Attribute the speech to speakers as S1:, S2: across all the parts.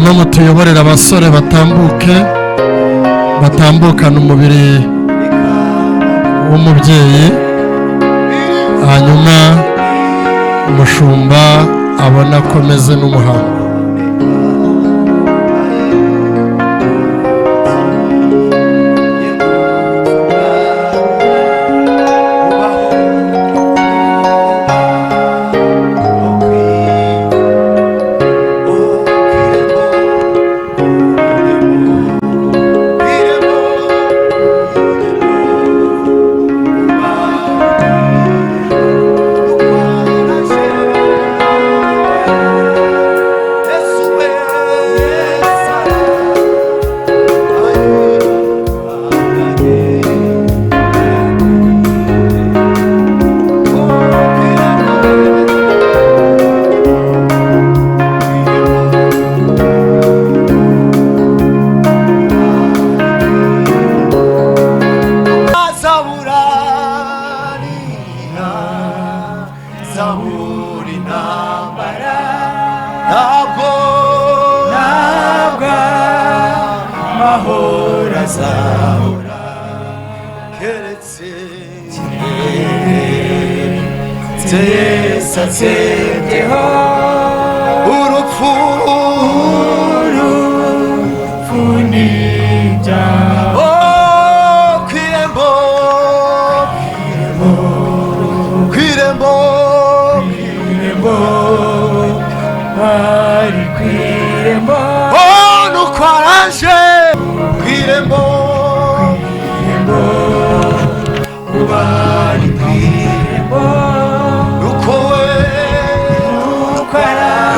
S1: hanyuma mutuyoborera abasore batambukana umubiri w'umubyeyi, hanyuma umushumba abona akomeze n'umuhango.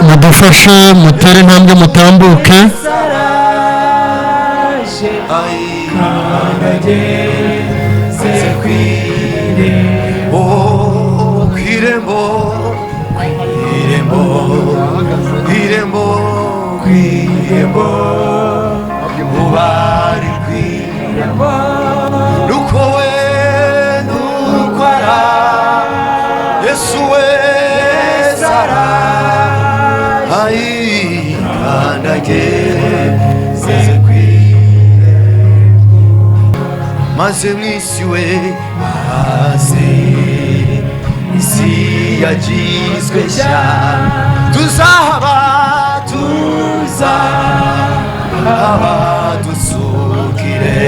S1: Mudufashe mutere intambwe mutambuke.
S2: Maze mwisi we maze isi yagizwe nshya, tuzahaba dusukire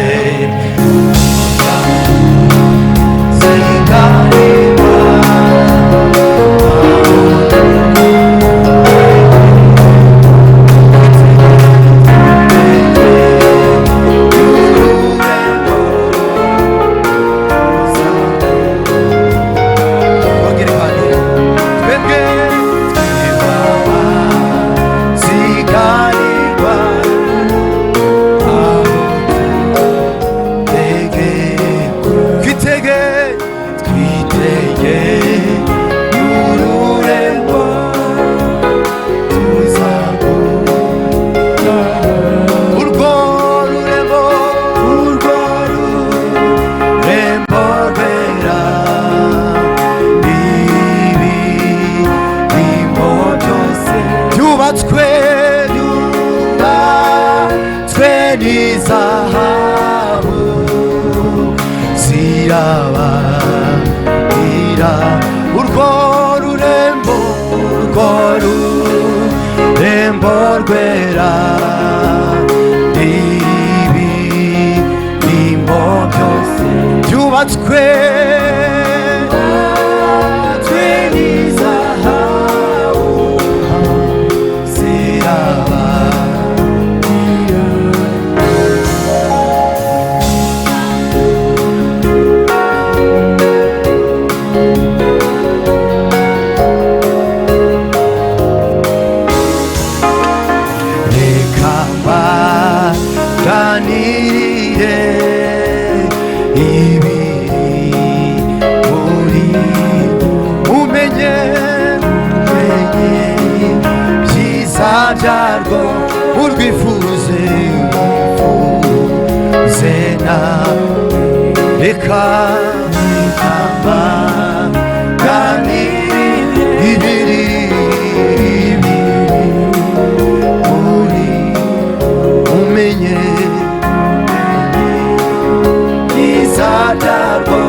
S2: Ibiri menye izadarwo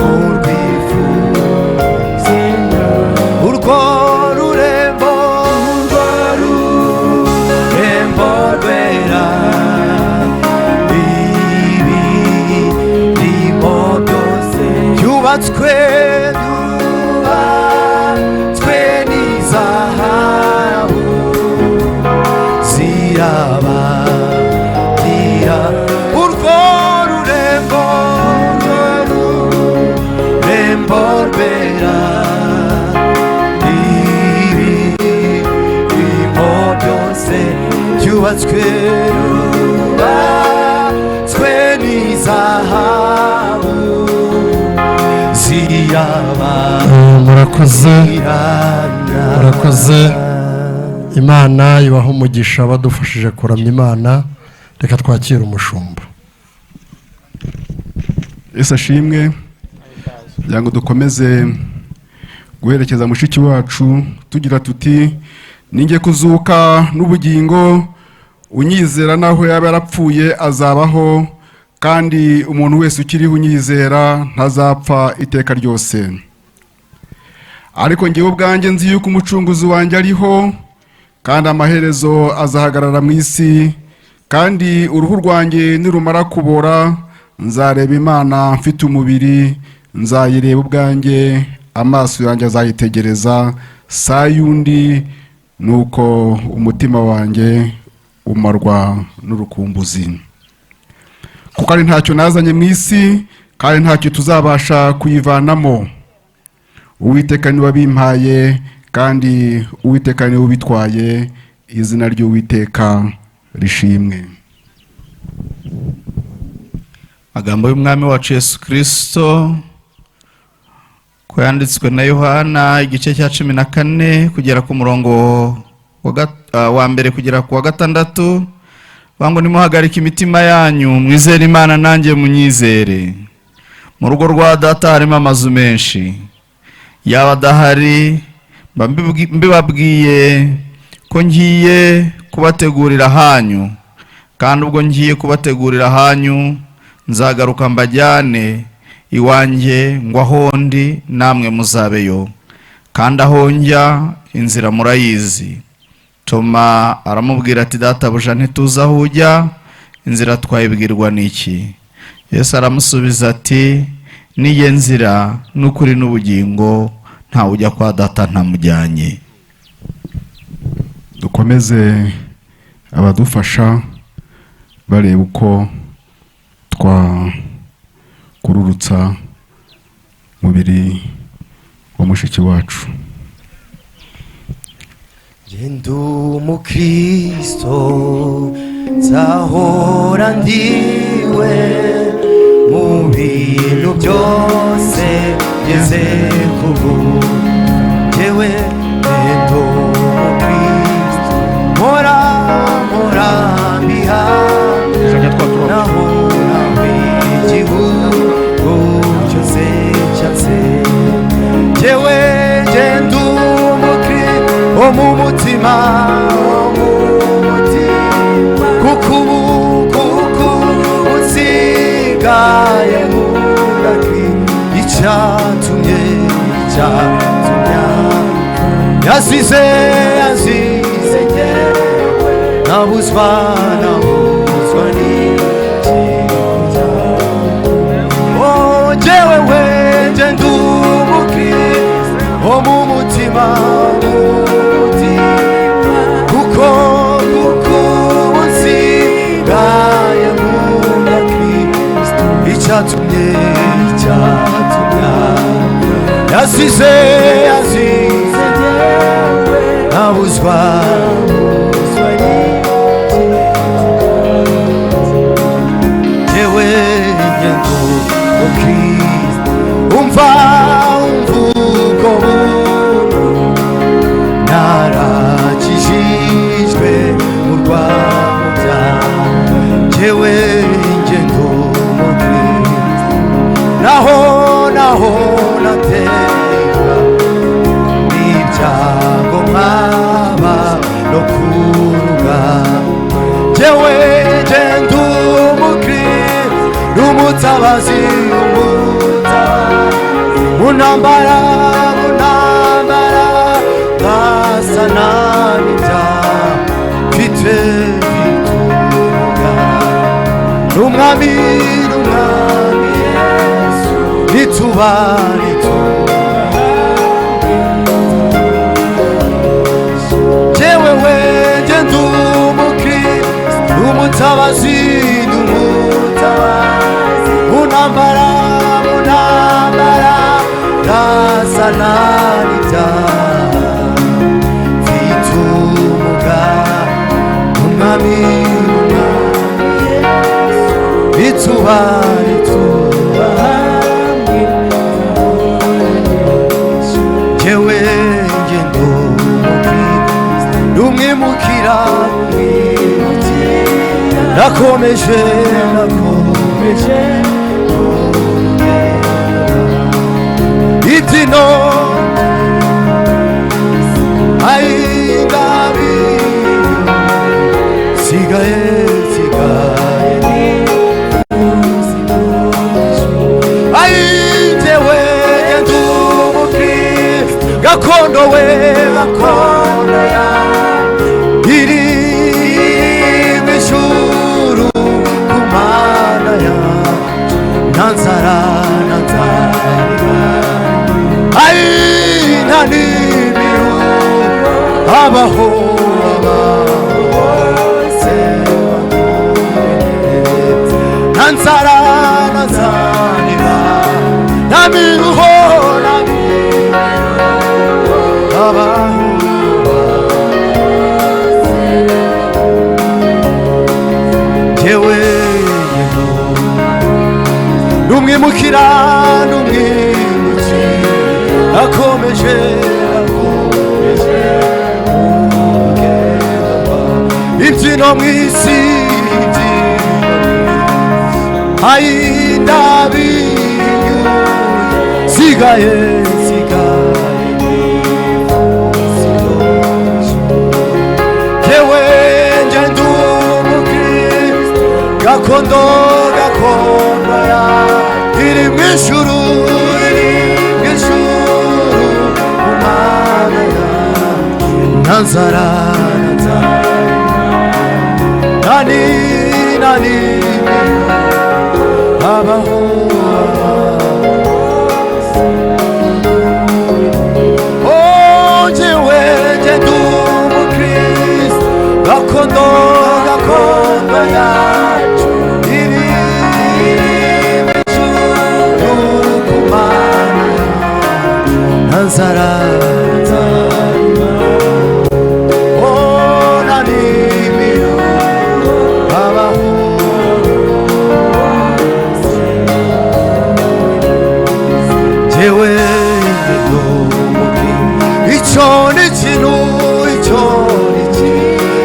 S2: urwifuza urwo rurembo rwera ibirimo byose byubatswe n'izahabu zirabatira urwo rurembo rwera ibirimo byose byubatswe n'izahabu
S1: murakoze imana ibaha umugisha badufashije kuramya imana. Reka twakire umushumba.
S3: Yesu ashimwe. kugira ngo dukomeze guherekeza mushiki wacu tugira tuti ninge kuzuka n'ubugingo unyizera naho yaba yarapfuye azabaho kandi umuntu wese ukiri unyizera ntazapfa iteka ryose. Ariko ngewe ubwanjye nzi yuko umucunguzi wanjye ariho kandi amaherezo azahagarara mu isi kandi uruhu rwanjye nirumara kubora nzareba Imana mfite umubiri nzayireba ubwanjye amaso yanjye azayitegereza saa yundi nuko umutima wanjye umarwa n'urukumbuzi kuko ari ntacyo nazanye mu isi kandi ntacyo tuzabasha kuyivanamo. Uwiteka niwe wabimpaye kandi Uwiteka niwe ubitwaye, izina ry'Uwiteka rishimwe.
S4: Magambo y'umwami wacu Yesu Kristo ko yanditswe na Yohana igice cya 14 kugera ku murongo wa mbere kugera ku wa 6 bango nimuhagarika imitima yanyu mwizere Imana nanjye munyizere. Mu rugo rwa data harimo amazu menshi, yaba dahari mbibabwiye ko ngiye kubategurira hanyu, kandi ubwo ngiye kubategurira hanyu nzagaruka mbajyane iwanjye ngo aho ndi namwe muzabeyo, kandi aho njya inzira murayizi. Toma aramubwira ati databuja ntituzi aho ujya, inzira twayibwirwa n'iki? Yesu aramusubiza ati niye nzira n'ukuri n'ubugingo, nta ujya kwa data ntamujyanye.
S3: Dukomeze abadufasha bareba uko twakururutsa mubiri wa mushiki wacu.
S2: Ndu mukristo nzahora ndiwe mu bintu byose ngeze kubu jewe. Ndu mukristo mora mbiha naho igihugu cyose cyatse jewe ndu mukristo mu mutima kuko usigaye nk'uraki icyatumye yazize nabuzwa jewe wenje ndi umukristo mu mutima kuko usigaye nk'umukristo icyatumye yazize nabuzwa jewe ngendo umukristo umva uko narakijijwe mu Rwanda jewe ngendo umukristo naho nateka n'ibyago nkaba no kuruga jewe umutabazi unambara gasa nanita mfite n'umwami Yesu nituba jewe wenje ndumukristo umutabazi unambara gasa nanita mfite umwami nituba jewe ngendo numwimukira nakomeje itino aingabi sigaye jewe ndumukristo gakondo ya iri mishuru kumana ya nanzara nani biru abaho nanzara namiruho abaho jewe numwimukira akomeje imbyino mw'isi ayindabiyu sigaye jewe nje ndumukristo gakondo ya iri mw'ijuru nanzara nani abaho jewe nje ndumukristo gakondo yacu iri mwijuru kumana nanzara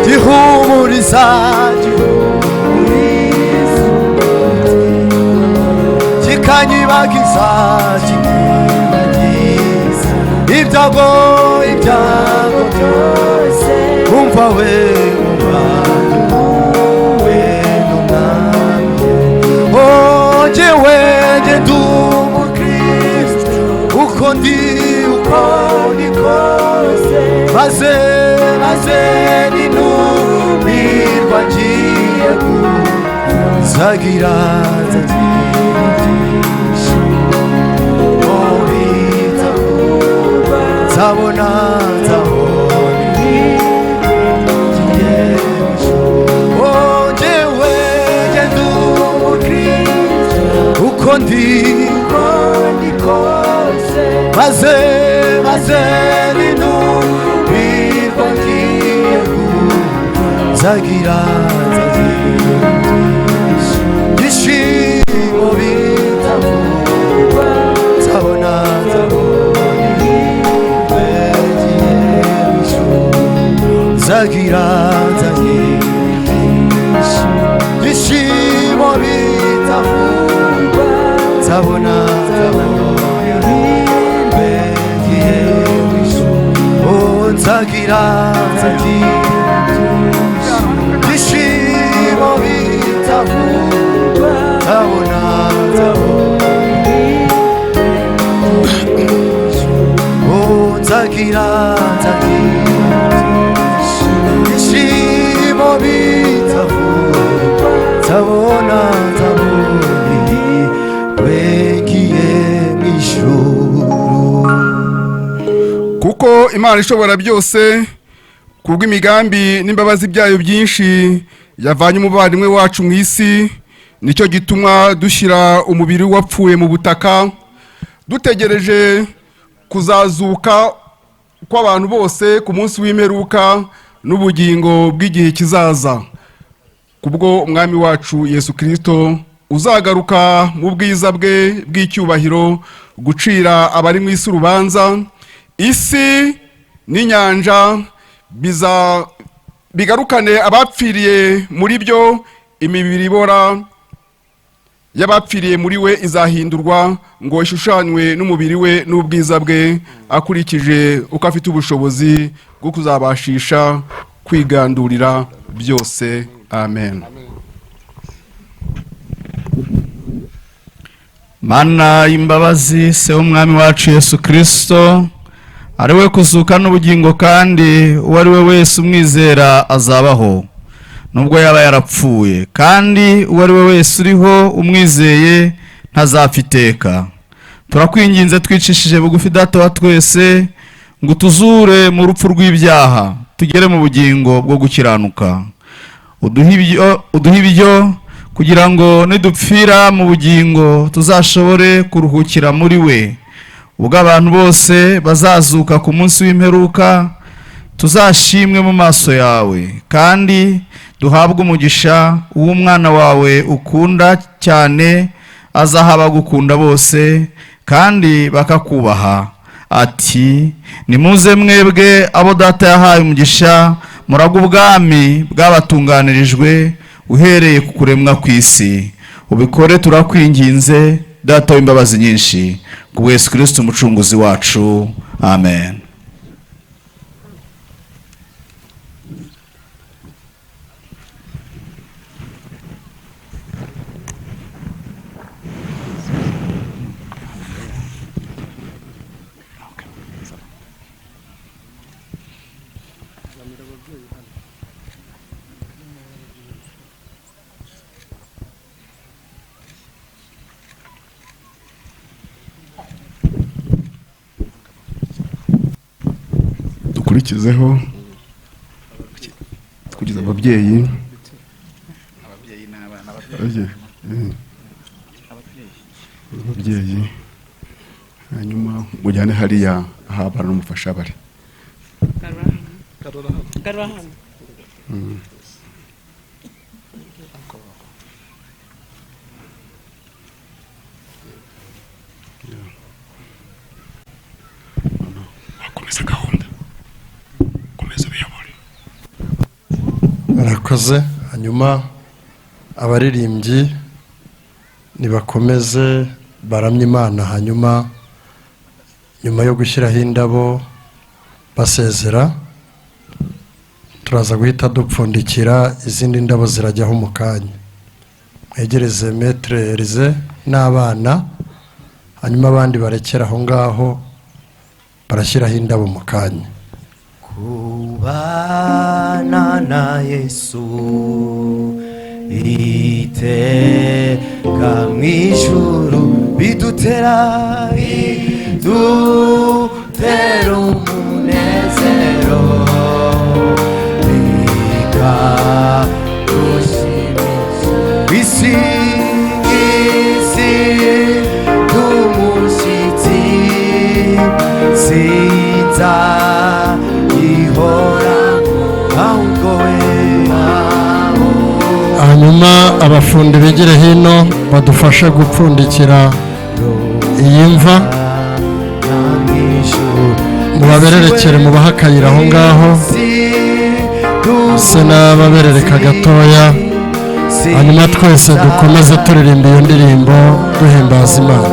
S2: gihumuriza kikanyibagiza ibyago byose umva we jewe nje ndumukristo uko ndi kose maze ninumirwa ngiye kuzagira nzabona jewe nje ndumukristo uko ndi kose maze ninumirwa ngiye kuzagira ishimo bitavugwa nzabona zagira ishimo bitavugwa nzabona nzagira ishimo bitavugwa nzabona nzagira ishimo bitavugwa nzabona wegiye mw'ijuru.
S3: kuko Imana ishobora byose kubw'imigambi n'imbabazi byayo byinshi yavanye umuvandimwe wacu mu isi, nicyo gituma dushyira umubiri wapfuye mu butaka dutegereje kuzazuka kw'abantu bose ku munsi w'imperuka n'ubugingo bw'igihe kizaza, kubwo umwami wacu Yesu Kristo uzagaruka mu bwiza bwe bw'icyubahiro gucira abari mu isi urubanza. Isi n'inyanja bigarukane abapfiriye muri byo, imibiri ibora y'abapfiriye muri we izahindurwa ngo ishushanywe n'umubiri we n'ubwiza bwe, akurikije uko afite ubushobozi bwo kuzabashisha kwigandurira byose. Amen.
S4: Mana y'imbabazi, se w'umwami wacu Yesu Kristo, ari we kuzuka n'ubugingo, kandi uwo ari we wese umwizera azabaho nubwo yaba yarapfuye, kandi uwo ari we wese uriho umwizeye ntazapfa iteka. Turakwinginze twicishije bugufi Data wa twese, ngo tuzure mu rupfu rw'ibyaha tugere mu bugingo bwo gukiranuka. Uduhe ibyo kugira ngo nidupfira mu bugingo tuzashobore kuruhukira muri we, ubwo abantu bose bazazuka ku munsi w'imperuka tuzashimwe mu maso yawe, kandi duhabwe umugisha w'umwana wawe ukunda cyane azaha abagukunda bose kandi bakakubaha. Ati, nimuze mwebwe abo Data yahaye umugisha, muragwe ubwami bwabatunganirijwe uhereye ku kuremwa kw'isi. Ubikore turakwinginze Data w'imbabazi nyinshi, kubwa Yesu Kristo umucunguzi wacu. Amen.
S3: Dukurikizeho kugeza ababyeyi hanyuma mujyane hariya aho abana n'umufasha bari. Wakomeza gahunda, komeza ubiyobore.
S1: Murakoze. Hanyuma abaririmbyi nibakomeze baramye Imana, hanyuma nyuma yo gushyiraho indabo basezera turaza guhita dupfundikira, izindi ndabo zirajyaho mu kanya. Mwegereze Maître Elize n'abana, hanyuma abandi barekera aho ngaho barashyiraho indabo mu kanya.
S2: Kubana na Yesu iteka mw'ijuru bidutera umunezero, bikadushimisha isi n'umushyitsi sinza ihora ahubwo we.
S1: Hanyuma abafundi begere hino badufashe gupfundikira iyi mva, mubabererekere mubaha akayira aho ngaho, se n'ababerereka gatoya, hanyuma twese dukomeze turirimba iyo ndirimbo duhimbaza Imana.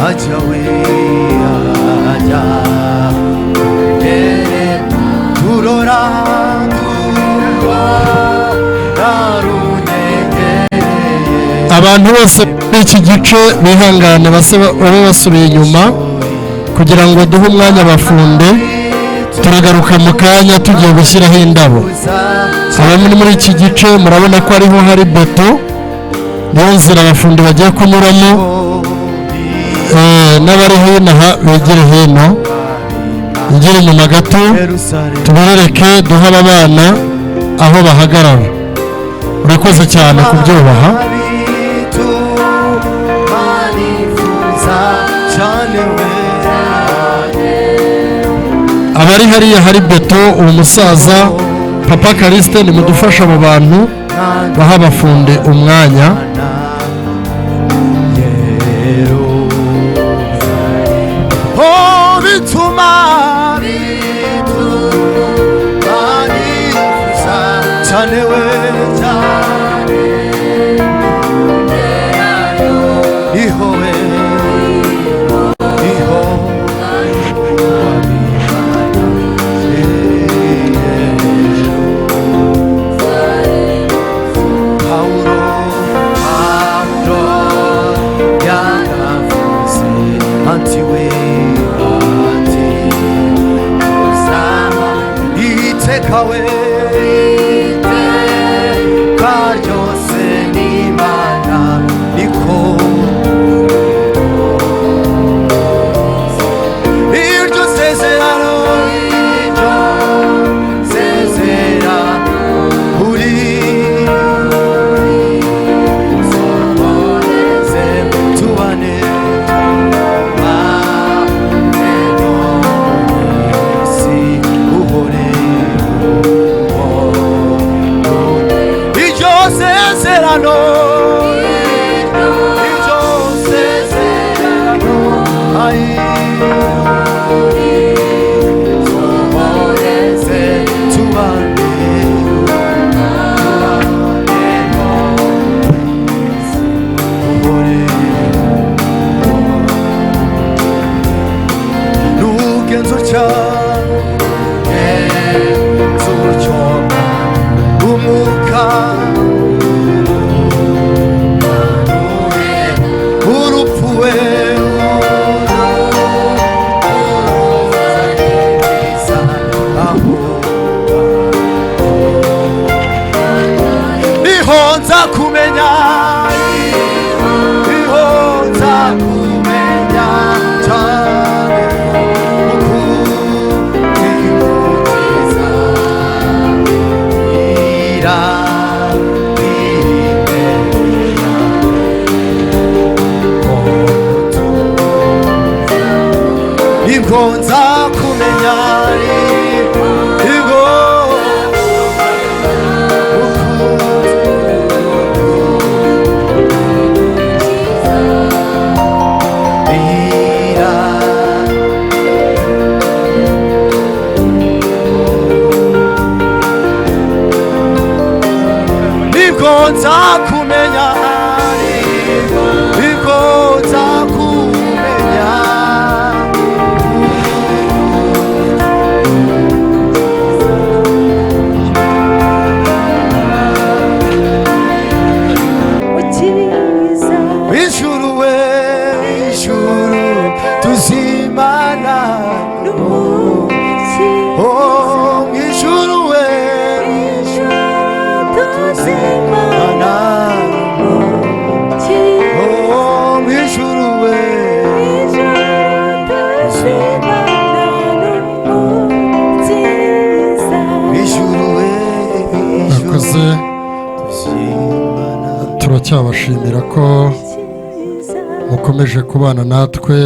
S2: Ajya we ajya
S1: abantu bose muri iki gice bihangane babe basubiye inyuma kugira ngo duhe umwanya abafundi. Turagaruka mu kanya tugiye gushyiraho indabo. Abari muri iki gice murabona ko ariho hari beto, niyo nzira abafundi bagiye kunyuramo. N'abari hino aha begere hino, igere inyuma gato tubereke, duhe aba bana aho bahagarara. Urakoze cyane kubyubaha. Abari hariya hari beto, uwo musaza Papa Kariste nimudufasha abo bantu baha abafundi umwanya. Turacyabashimira ko mukomeje kubana natwe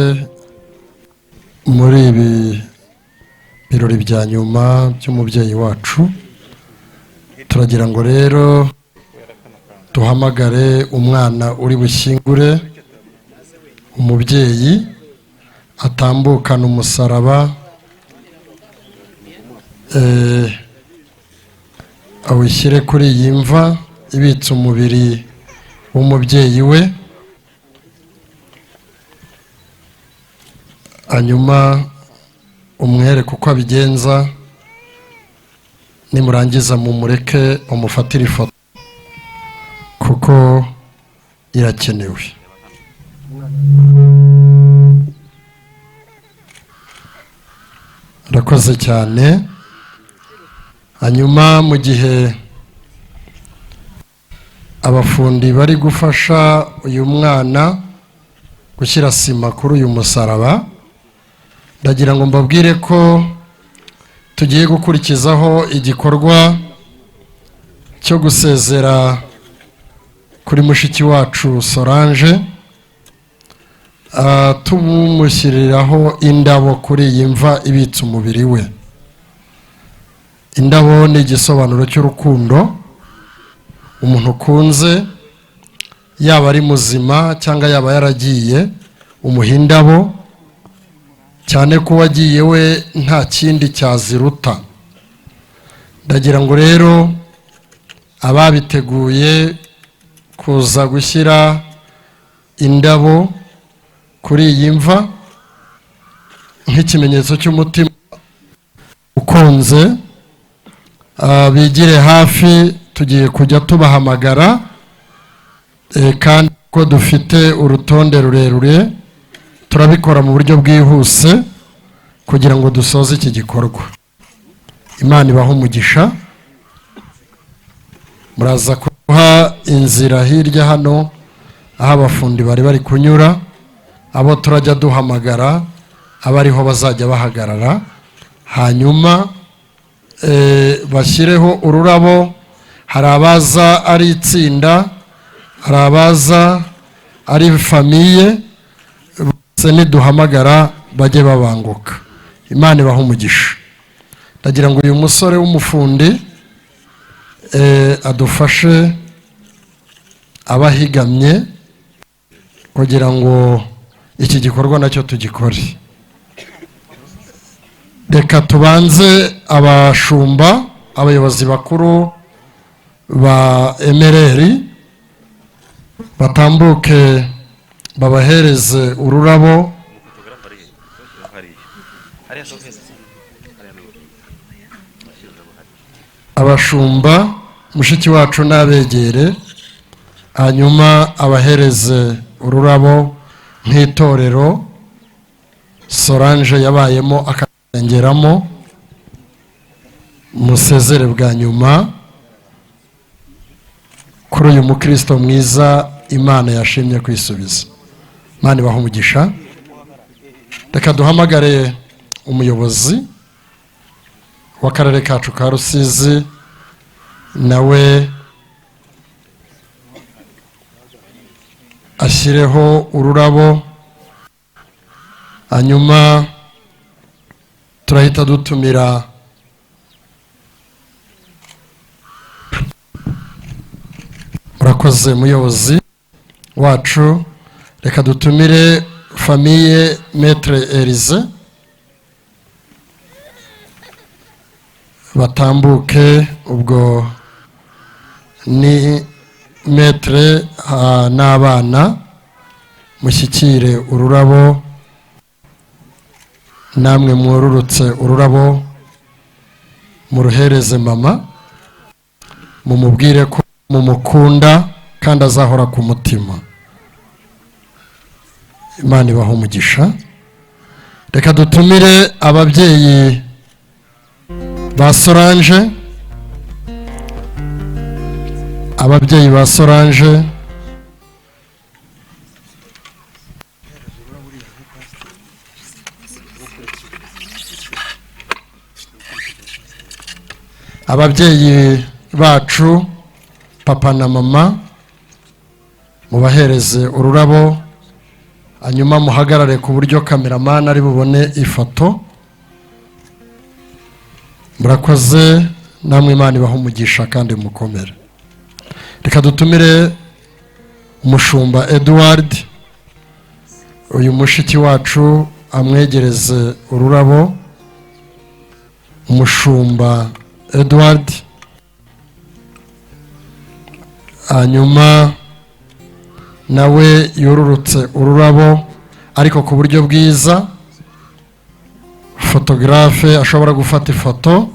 S1: muri ibi birori bya nyuma by'umubyeyi wacu. Turagira ngo rero duhamagare umwana uri bushyingure umubyeyi, atambukana umusaraba, awushyire kuri iyi mva ibitse umubiri w'umubyeyi we. Hanyuma umwereke uko abigenza, nimurangiza mumureke umufatire ifoto, kuko irakenewe. Ndakoze cyane. Hanyuma mu gihe abafundi bari gufasha uyu mwana gushyira sima kuri uyu musaraba, ndagira ngo mbabwire ko tugiye gukurikizaho igikorwa cyo gusezera kuri mushiki wacu Solange, tumushyiriraho indabo kuri iyi mva ibitse umubiri we. Indabo ni igisobanuro cy'urukundo. Umuntu ukunze, yaba ari muzima cyangwa yaba yaragiye, umuha indabo, cyane ko wagiye we nta kindi cyaziruta. Ndagira ngo rero ababiteguye kuza gushyira indabo kuri iyi mva nk'ikimenyetso cy'umutima ukunze, bigire hafi. Tugiye kujya tubahamagara, kandi ko dufite urutonde rurerure, turabikora mu buryo bwihuse kugira ngo dusoze iki gikorwa. Imana ibahe umugisha. Muraza kuha inzira hirya hano aho abafundi bari kunyura, abo turajya duhamagara abariho bazajya bahagarara, hanyuma bashyireho ururabo. Hari abaza ari itsinda, hari abaza ari famiye, bose niduhamagara bajye babanguka. Imana ibahe umugisha. Ndagira ngo uyu musore w'umufundi adufashe abahigamye kugira ngo iki gikorwa nacyo tugikore. Reka tubanze abashumba, abayobozi bakuru ba emereri batambuke babahereze ururabo. Abashumba mushiki wacu n'abegere, hanyuma abahereze ururabo nk'itorero Solange yabayemo akarengeramo. Musezere bwa nyuma kuri uyu mukristo mwiza Imana yashimye kwisubiza. Imana ibahe umugisha. Reka duhamagare umuyobozi w'akarere kacu ka Rusizi, nawe ashyireho ururabo. Hanyuma turahita dutumira murakoze muyobozi wacu. Reka dutumire famiye Maître Elise batambuke. Ubwo ni Maître n'abana, mushyikire ururabo. Namwe mwururutse ururabo muruhereze mama, mumubwire ko mumukunda kandi azahora ku mutima. Imana ibahe umugisha. Reka dutumire ababyeyi ba Solange, ababyeyi ba Solange. Ababyeyi bacu papa na mama mubahereze ururabo, hanyuma muhagarare ku buryo cameraman ari bubone ifoto. Murakoze, namwe Imana ibahe umugisha kandi mukomere. Reka dutumire umushumba Edward, uyu mushiki wacu amwegereze ururabo. Umushumba Edward, hanyuma nawe yorurutse ururabo ariko ku buryo bwiza, fotografe ashobora gufata ifoto.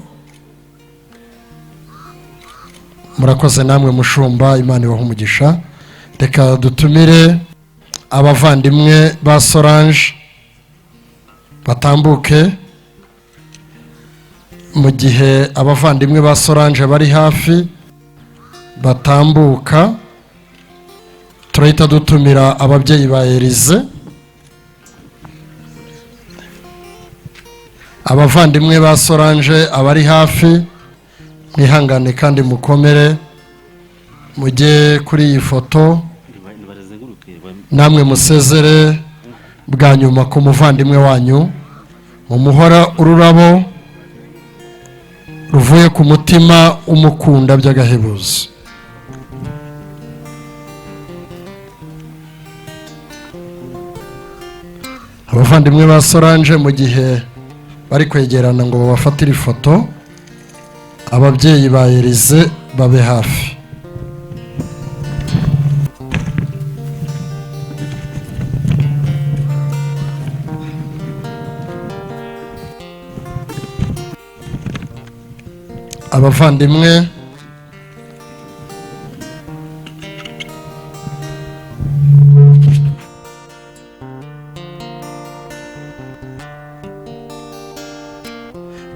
S1: Murakoze namwe mushumba, Imana ibahe umugisha. reka dutumire abavandimwe ba Solange batambuke. Mu gihe abavandimwe ba Solange bari hafi batambuka, turahita dutumira ababyeyi ba Elize. Abavandimwe ba Solange abari hafi mwihangane kandi mukomere, mujye kuri iyi foto namwe musezere bwa nyuma ku muvandimwe wanyu, mumuhora ururabo ruvuye ku mutima umukunda by'agahebuzo. Abavandimwe ba Solange mu gihe bari kwegerana ngo babafatire ifoto, ababyeyi ba Elize babe hafi. Abavandimwe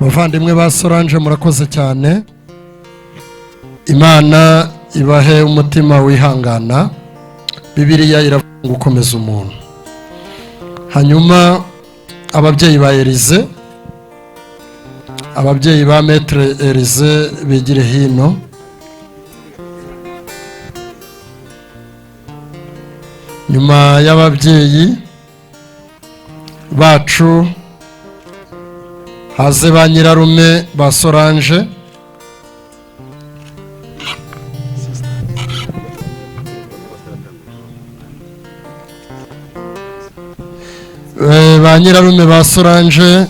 S1: bavandimwe ba Solange murakoze cyane, Imana ibahe umutima wihangana. Bibiliya iravuga gukomeza umuntu. Hanyuma ababyeyi ba Elize, ababyeyi ba Maître Elize bigire hino. Nyuma y'ababyeyi bacu haze ba nyirarume ba Solange. Ba nyirarume ba Solange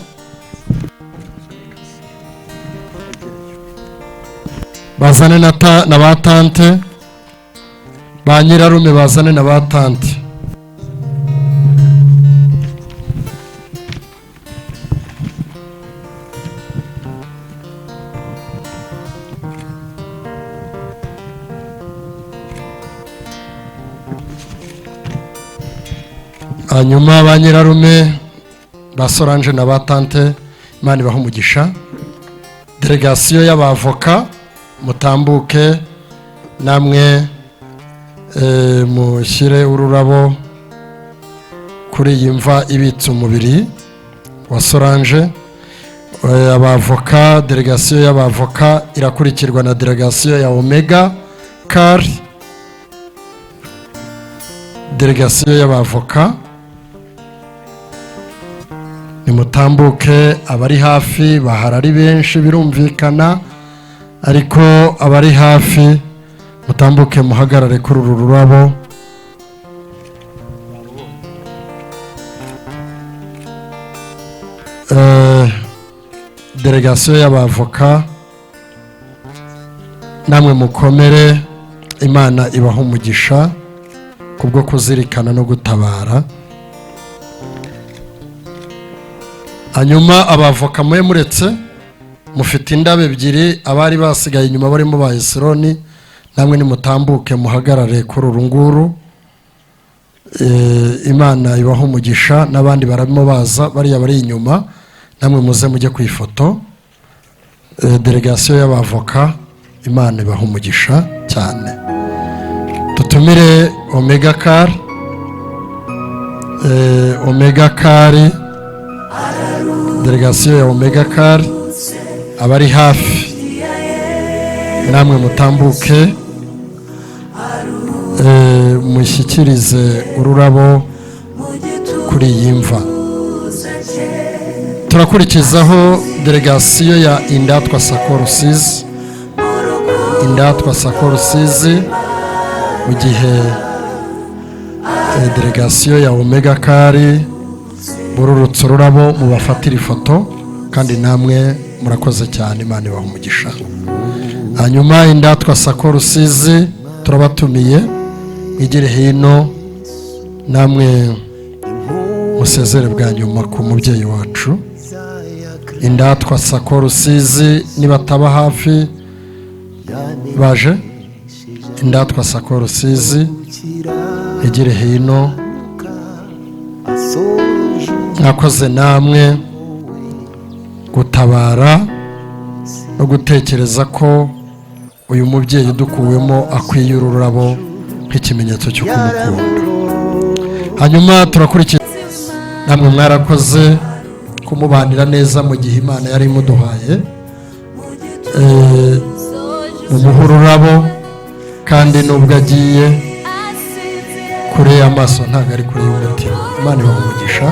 S1: bazane na ba tante, ba nyirarume bazane na ba tante. Hanyuma ba nyirarume ba Solange na ba tante, Imana ibahe umugisha. Delegasiyo y'abavoka mutambuke namwe mushyire ururabo kuri iyi mva ibitse umubiri wa Solange. Abavoka, delegasiyo y'abavoka irakurikirwa na delegasiyo ya Omega Car. Delegasiyo y'abavoka nimutambuke, abari hafi bahari ari benshi birumvikana, ariko abari hafi mutambuke muhagarare kuri uru rurabo. Delegasiyo y'abavoka namwe mukomere, Imana ibaha umugisha kubwo kuzirikana no gutabara. Hanyuma abavoka mwe muretse mufite indabo ebyiri, abari basigaye inyuma barimo ba Esironi namwe nimutambuke muhagarare kuri uru nguru. Imana ibaha umugisha, n'abandi barimo baza bariya bari inyuma namwe muze mujye ku ifoto. Delegasiyo y'abavoka Imana ibaha umugisha cyane. Tutumire Omega Car. Omega Car, delegasiyo ya Omega Car abari hafi namwe mutambuke mushyikirize ururabo kuri iyi mva. Turakurikizaho delegasiyo ya Indatwa Sacco Rusizi. Indatwa Sacco Rusizi mu gihe delegasiyo ya Omega Car bururutse ururabo mubafatira ifoto, kandi namwe murakoze cyane, Imana ibaha umugisha. Hanyuma Indatwa Sacco Rusizi turabatumiye mwigire hino namwe musezere bwa nyuma ku mubyeyi wacu. Indatwa Sacco Rusizi nibataba hafi baje indatwa Sako Rusizi igire hino. Mwakoze namwe gutabara no gutekereza ko uyu mubyeyi udukuwemo akwiye ururabo nk'ikimenyetso cyo kumukunda. Hanyuma turakurikira namwe mwarakoze kumubanira neza mu gihe Imana yari imuduhaye umuha ururabo, kandi nubwo agiye kure y'amaso ntabwo ari kure y'umutima. Imana ibaha umugisha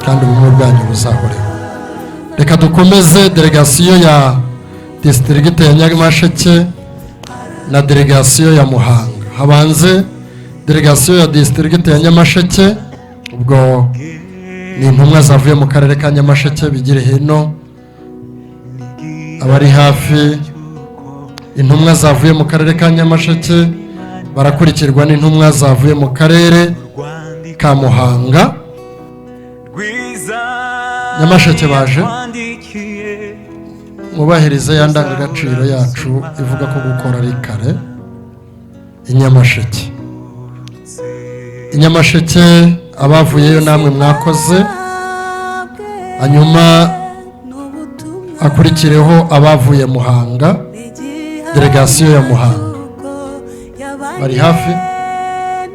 S1: kandi ubumwe bwanyu buzahoreho. Reka dukomeze delegasiyo ya district ya Nyamasheke na delegasiyo ya Muhanga. Habanze delegasiyo ya district ya Nyamasheke, ubwo ni intumwa zavuye mu karere ka Nyamasheke bigire hino. Abari hafi intumwa zavuye mu karere ka Nyamasheke barakurikirwa n'intumwa zavuye mu karere ka Muhanga. Nyamasheke baje mubahirize ya ndangagaciro yacu ivuga ko gukora ari kare. Inyamasheke abavuyeyo namwe mwakoze. Hanyuma akurikireho abavuye Muhanga, delegasiyo ya Muhanga bari hafi.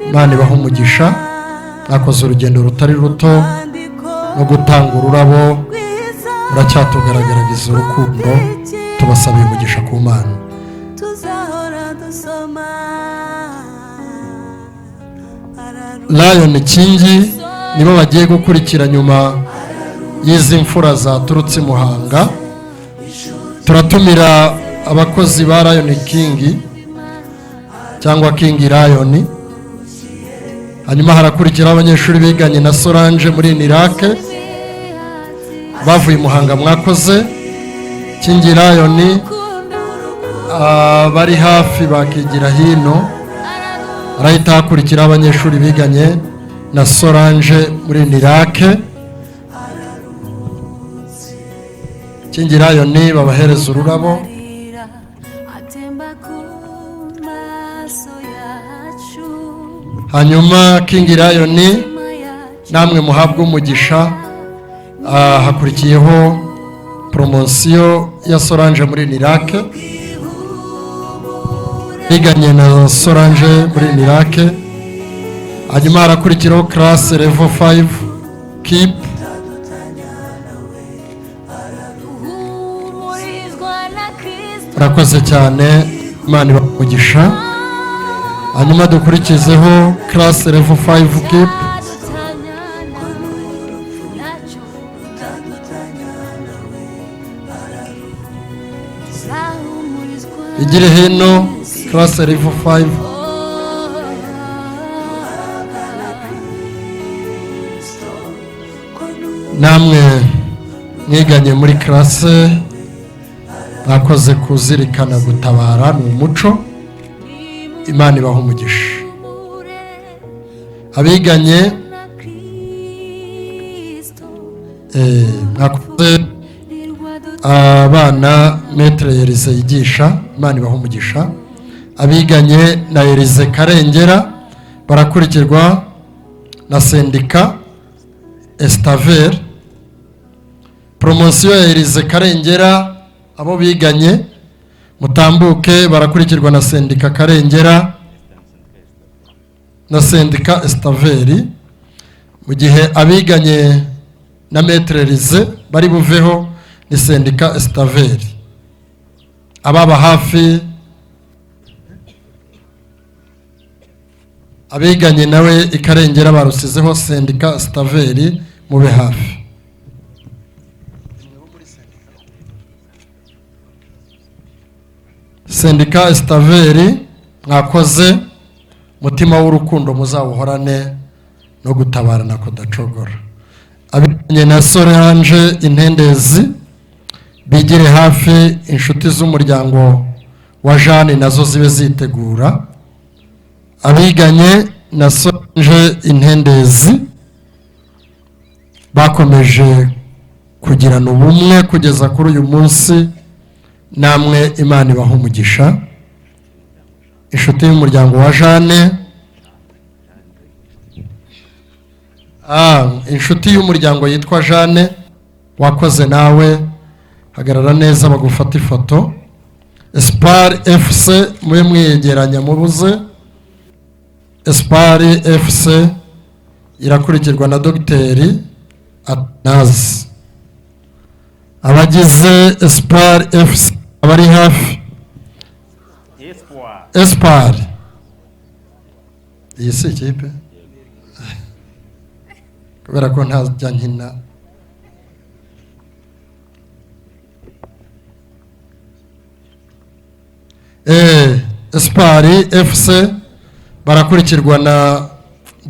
S1: Imana ibaha umugisha, mwakoze urugendo rutari ruto no gutanga ururabo, muracyatugaragariza urukundo. Tubasabiye umugisha ku Mana. Lion Kingi nibo bagiye gukurikira nyuma y'izi mfura zaturutse Muhanga. Turatumira abakozi ba Lion King cyangwa King Lion. Hanyuma harakurikira abanyeshuri biganye na Solange muri Nirake bavuye Muhanga, mwakoze. King Lion bari hafi bakigira hino, arahita hakurikira abanyeshuri biganye na Solange muri Nirake. King Lion babahereza ururabo. Hanyuma King Lion namwe muhabwe umugisha. Hakurikiyeho promosiyo ya Solange muri Nirake, biganye na Solange muri Nirake. Hanyuma harakurikiraho class level 5 keep. Rakoze cyane, Imana ibaha umugisha. Hanyuma dukurikizeho class level 5 keep. Igire hino class level 5. Namwe mwiganye muri classe, mwakoze kuzirikana gutabara ni umuco. Imana ibaha umugisha. Abiganye mwakoze abana Maître Elise yigisha. Imana ibaha umugisha. Abiganye na Elise Karengera barakurikirwa na sendika Estaver. Promosiyo ya Elise Karengera abo biganye mutambuke, barakurikirwa na sendika Karengera na sendika Estaveri, mu gihe abiganye na Maître Elise bari buveho ni sendika Estaveri. Ababa hafi abiganye nawe Ikarengera barusizeho sendika Estaveri, mube hafi. Sendika Estaveri mwakoze, mutima w'urukundo muzawuhorane no gutabarana kudacogora. Abiganye na Solange Intendezi bigire hafi. Inshuti z'umuryango wa Jeanne nazo zibe zitegura. Abiganye na Solange Intendezi bakomeje kugirana ubumwe kugeza kuri uyu munsi. Namwe Imana ibaha umugisha. inshuti y'umuryango wa Jane, inshuti y'umuryango yitwa Jane, wakoze nawe, hagarara neza bagufata ifoto. Espoir FC mwe mwiyegeranya mubuze. Espoir FC irakurikirwa na Dogiteri Atanazi. Abagize Espoir FC abari hafi. Espoir iyi si ikipe kubera ko ntajya nkina. Espoir FC barakurikirwa na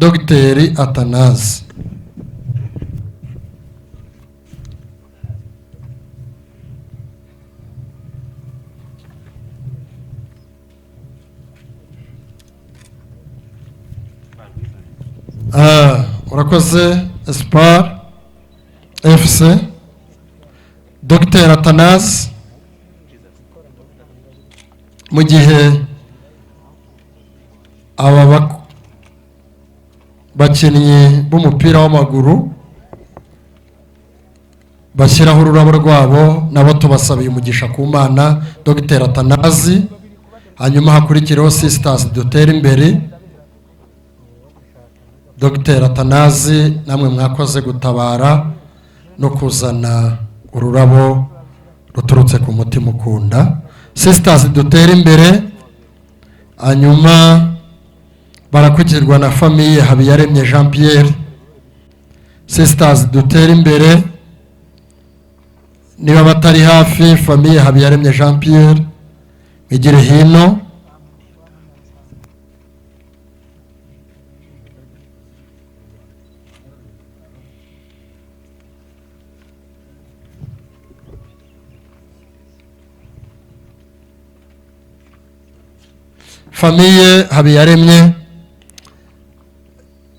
S1: Dogiteri Atanazi. Urakoze Espoir FC. Dogiteri Atanazi, mu gihe aba bakinnyi b'umupira w'amaguru bashyiraho ururabo rwabo, nabo tubasabiye umugisha ku Mana. Dogiteri Atanazi, hanyuma hakurikiraho Sisters Dutera Imbere. Dogiteri Atanazi, namwe mwakoze gutabara no kuzana ururabo ruturutse ku mutima ukunda. Sisters Dutera Imbere, hanyuma barakurikirwa na famiye Habiyaremye Jean Pierre. Sisters Dutera Imbere, niba batari hafi famiye Habiyaremye Jean Pierre igire hino. Famiye Habiyaremye,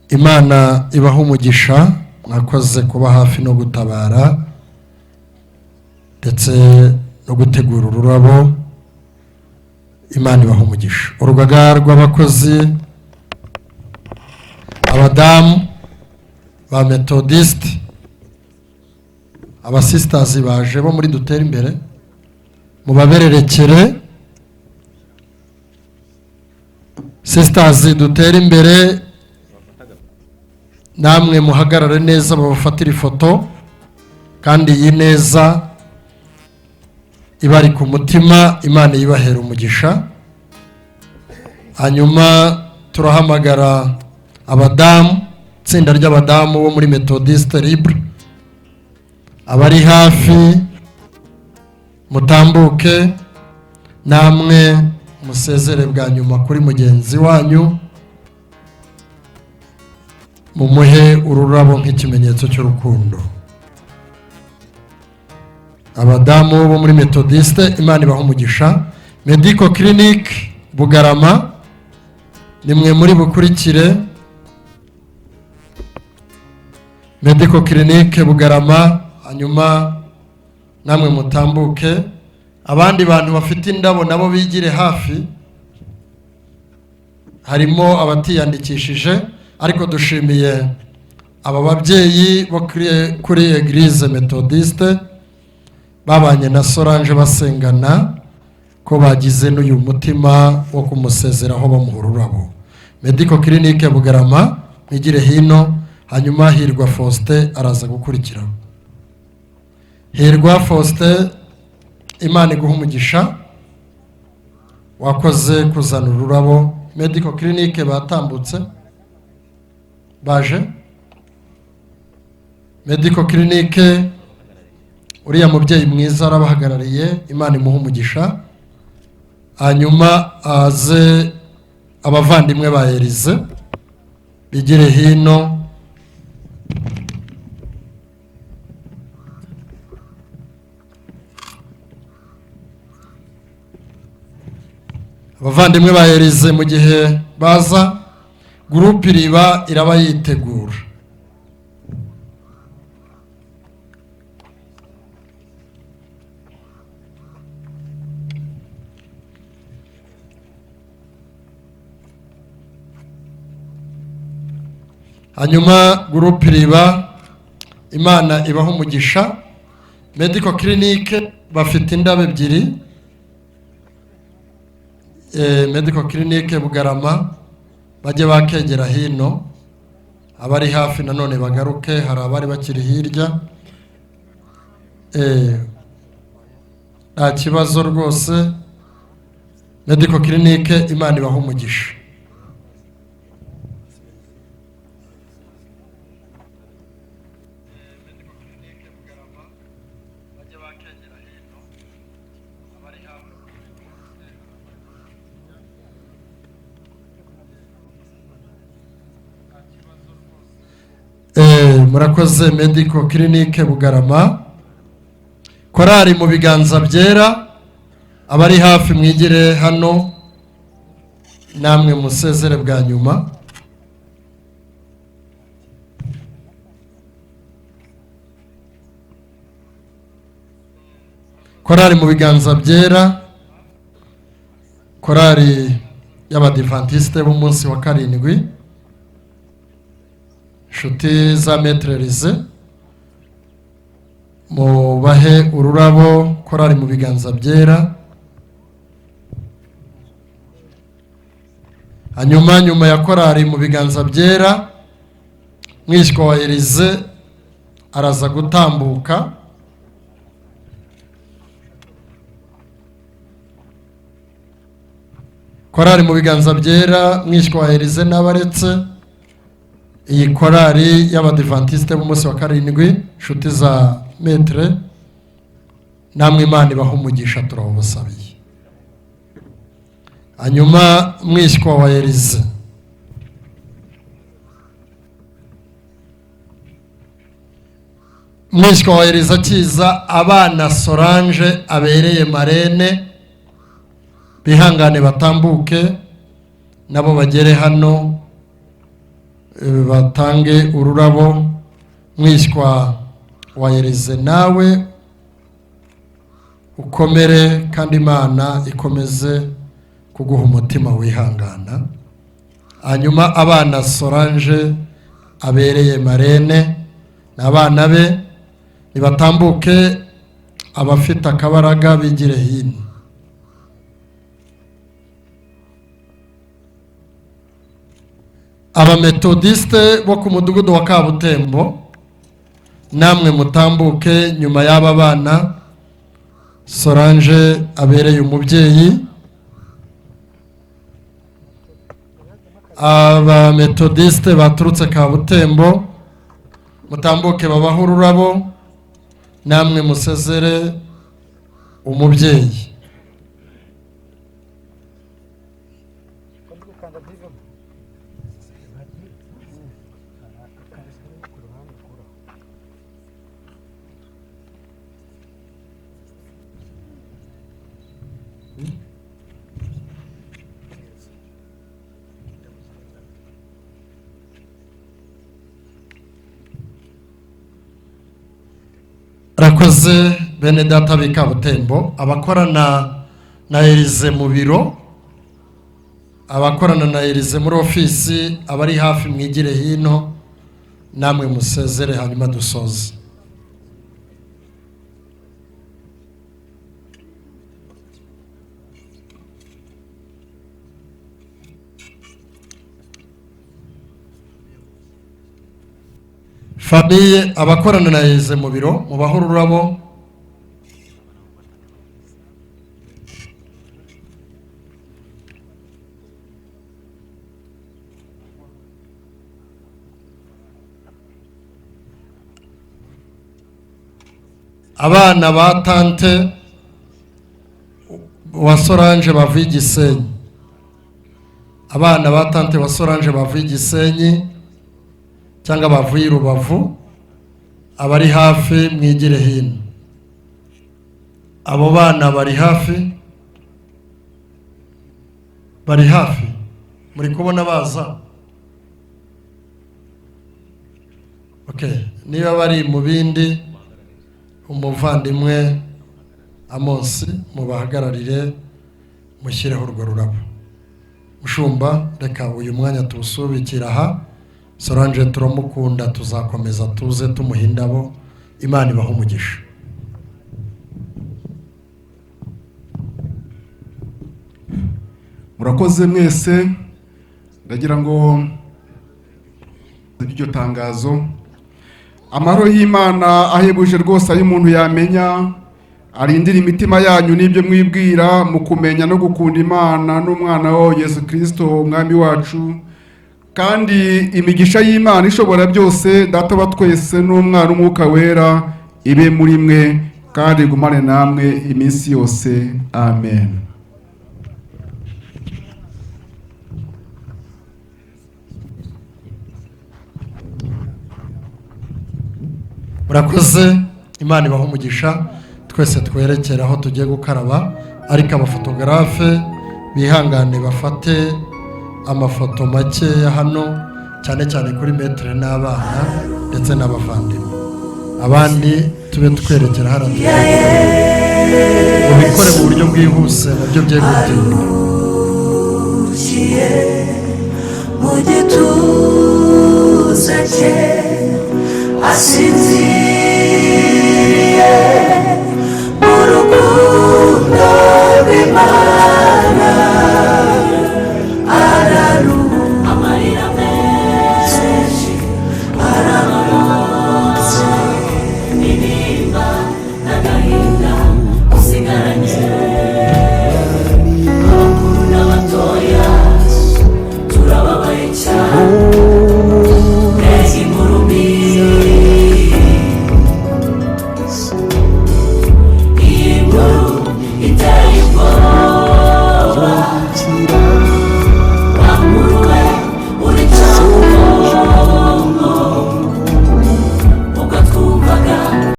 S1: Imana ibaha umugisha, mwakoze kuba hafi no gutabara ndetse no gutegura ururabo. Imana ibaha umugisha. Urugaga rw'abakozi, abadamu ba Methodist, abasisters baje bo muri Dutera Imbere, mubabererekere. Sisters Dutera Imbere, namwe muhagarare neza babafatira ifoto, kandi iyi neza ibari ku mutima. Imana yibahera umugisha. Hanyuma turahamagara abadamu, itsinda ry'abadamu bo muri Methodist Libre, abari hafi mutambuke namwe musezere bwa nyuma kuri mugenzi wanyu, mumuhe ururabo nk'ikimenyetso cy'urukundo. Abadamu bo muri Methodist, Imana ibaha umugisha. Medical Clinic Bugarama, nimwe muri bukurikire. Medical Clinic Bugarama, hanyuma namwe mutambuke. Abandi bantu bafite indabo nabo bigire hafi. Harimo abatiyandikishije, ariko dushimiye aba babyeyi bo kuri Eglise Methodiste babanye na Solange basengana, ko bagize n'uyu mutima wo kumusezeraho bamuha ururabo. Medical Clinic Bugarama, mwigire hino. Hanyuma Hirwa Faustin araza gukurikira. Hirwa Faustin, Imana iguha umugisha, wakoze kuzana ururabo. Medical Clinic batambutse baje. Medical Clinic, uriya mubyeyi mwiza arabahagarariye, Imana imuha umugisha. Hanyuma aze abavandimwe ba Elize bigire hino. Abavandimwe ba Elize mu gihe baza, groupe Iriba iraba yitegura. hanyuma groupe riba Imana ibaho umugisha. Medical clinic bafite indabo ebyiri, Medical clinic Bugarama bajye bakegera hino, abari hafi nanone bagaruke, hari abari bakiri hirya. Nta kibazo rwose, Medical clinic Imana ibaho umugisha. Murakoze Medical clinic Bugarama. Korari mu biganza byera, abari hafi mwigire hano namwe musezere bwa nyuma. Korari mu biganza byera, korari y'Abadiventiste b'umunsi wa karindwi, inshuti za Maître Elize, mubahe ururabo korari mu biganza byera. Hanyuma nyuma ya korari mu biganza byera, mwishywa wa Elize araza gutambuka. Korari mu biganza byera, mwishywa wa Elize n'abaretse. Iyi korari y'Abadiventiste b'umunsi wa karindwi, inshuti za Maître, namwe Imana ibaho umugisha turabasabiye. Hanyuma mwishywa wa Elize, mwishywa wa Elize akiza abana Solange abereye marene, bihangane batambuke nabo bagere hano batange ururabo. Mwishywa wa Elize nawe ukomere kandi Imana ikomeze kuguha umutima wihangana. Hanyuma abana Solange abereye marene n'abana be nibatambuke, abafite akabaraga bigire hino. Abametodiste bo ku mudugudu wa Kabutembo namwe mutambuke nyuma y'aba bana Solange abereye umubyeyi. Abametodiste baturutse Kabutembo mutambuke babaho ururabo, namwe musezere umubyeyi. Rakoze bene data b'i Kabutembo, abakorana na Elize mu biro, abakorana na Elize muri ofisi, abari hafi mwigire hino namwe musezere hanyuma dusoze. Famille abakorana na Elize mu biro mubaho ururabo. Abana ba tante wa Solange bavuye Gisenyi, abana ba tante wa Solange bavuye Gisenyi cyangwa bavuye Rubavu, abari hafi mwigire hino. Abo bana bari hafi, muri kubona baza. Okay, niba bari mu bindi, umuvandimwe Amosi mubahagararire mushyireho urwo rurabo. Mushumba reka uyu mwanya tuwusubikira aha Solange turamukunda, tuzakomeza tuze tumuha indabo. Imana ibahe umugisha.
S3: Murakoze mwese, ndagira ngo iryo tangazo amahoro y'Imana ahebuje rwose ayo umuntu yamenya arindira imitima yanyu n'ibyo mwibwira mu kumenya no gukunda Imana n'umwana wayo Yesu Kristo umwami wacu, kandi imigisha y'Imana ishobora byose Data wa twese n'umwana umwuka wera ibe muri mwe kandi gumane namwe iminsi yose. Amen.
S1: Murakoze, Imana ibahe umugisha. Twese twerekera aho tugiye gukaraba, ariko abafotogarafe bihangane bafate amafoto makeya hano, cyane cyane kuri metre n'abana ndetse n'abavandimwe. Abandi tube twerekera hariya, ubikore mu buryo bwihuse nabyo bye gutinda.